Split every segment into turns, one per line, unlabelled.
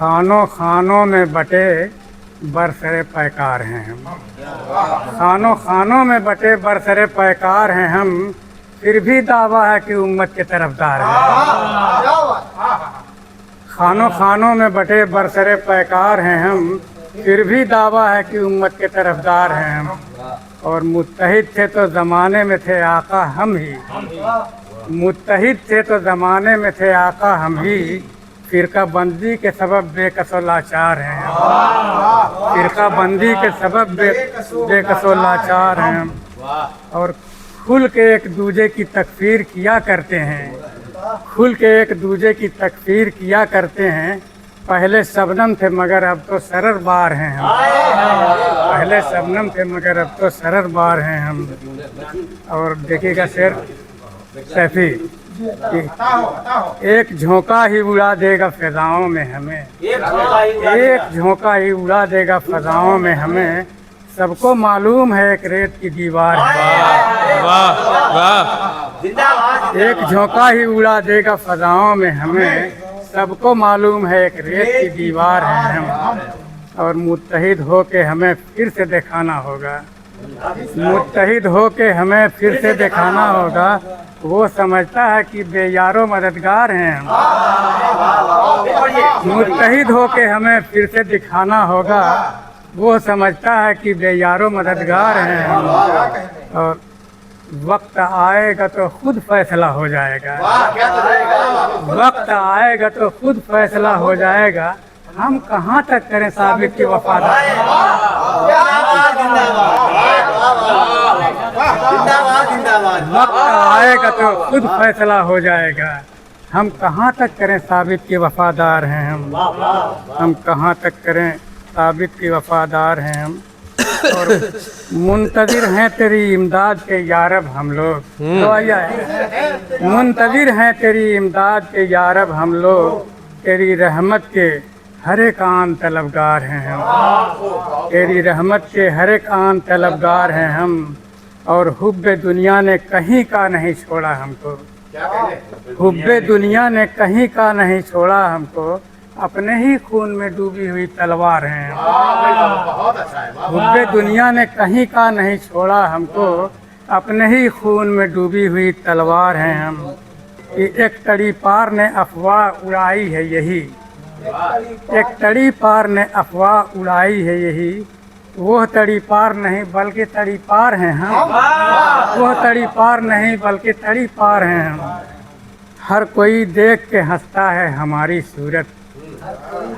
खानों खानों में बटे बरसरे पैकार हैं हम। खानों खानों में बटे बरसरे पैकार हैं हम, फिर भी दावा है कि उम्मत के तरफदार हैं। खानों खानों में बटे बरसरे पैकार हैं हम, फिर भी दावा है कि उम्मत के तरफदार हैं हम। और मुत्तहिद थे तो ज़माने में थे आका हम ही, मुत्तहिद थे तो ज़माने में थे आका हम ही, फ़िरका बंदी के सबब बेकसो लाचार हैं हम। फ़िरका बंदी के सबब बेकसो लाचार हैं हम। और खुल के एक दूजे की तकफीर किया करते हैं, खुल के एक दूजे की तकफीर किया करते हैं। पहले शबनम थे मगर अब तो सरर बार हैं हम। पहले शबनम थे मगर अब तो सरर बार हैं हम। और देखिएगा शेर सैफी, एक झोंका ही उड़ा देगा फिजाओं में हमें, एक झोंका ही उड़ा देगा फिजाओं में हमें। सबको मालूम है एक रेत की दीवार है।
वाह वाह।
एक झोंका ही उड़ा देगा फिजाओं में हमें, सबको मालूम है एक रेत की दीवार है हम। और मुत्तहिद हो के हमें फिर से दिखाना होगा, मुत्तहिद हो के हमें फिर से दिखाना होगा। वो समझता है कि बेयारो मददगार हैं हम। मुत्तहिद हो के हमें फिर से दिखाना होगा, वो समझता है कि बेयारो मददगार हैं हम। और वक्त आएगा तो खुद फैसला हो जाएगा, वक्त आएगा तो खुद फैसला हो जाएगा। हम कहाँ तक करें साबित की वफादारी। वक्त आएगा तो खुद फैसला हो जाएगा। हम कहाँ तक करें साबित की वफादार हैं हम कहाँ तक करें साबित की वफादार हैं हम। और मुंतज़िर हैं तेरी इमदाद के यारब हम लोग। तो आइए, मुंतज़िर हैं तेरी इमदाद के यारब हम लोग, तेरी रहमत के हर एक आन तलबगार हैं हम। तेरी रहमत के हर एक आन तलबगार हैं हम। और हुब्बे दुनिया ने कहीं का नहीं छोड़ा हमको, हुब्बे दुनिया ने कहीं का नहीं छोड़ा हमको। अपने ही खून में डूबी हुई तलवार हैं। हुब्बे दुनिया ने कहीं का नहीं छोड़ा हमको, अपने ही खून में डूबी हुई तलवार हैं हम। एक तड़ी पार ने अफवाह उड़ाई है यही, एक तड़ी पार ने अफवाह उड़ाई है यही। वो तड़ी पार नहीं बल्कि तड़ी पार हैं हम। वो तड़ी पार नहीं बल्कि तड़ी पार हैं हम। हर कोई देख के हंसता है हमारी सूरत,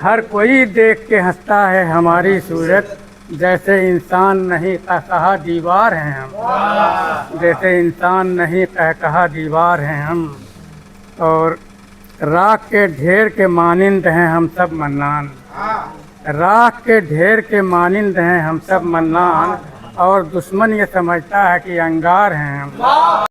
हर कोई देख के हंसता है हमारी सूरत। जैसे इंसान नहीं कहा दीवार हैं हम, जैसे इंसान नहीं कहा दीवार हैं हम। और राख के ढेर के मानिंद हैं हम सब मन्नान, राख के ढेर के मानिंद हैं हम सब मन्नान। और दुश्मन ये समझता है कि अंगार हैं हम।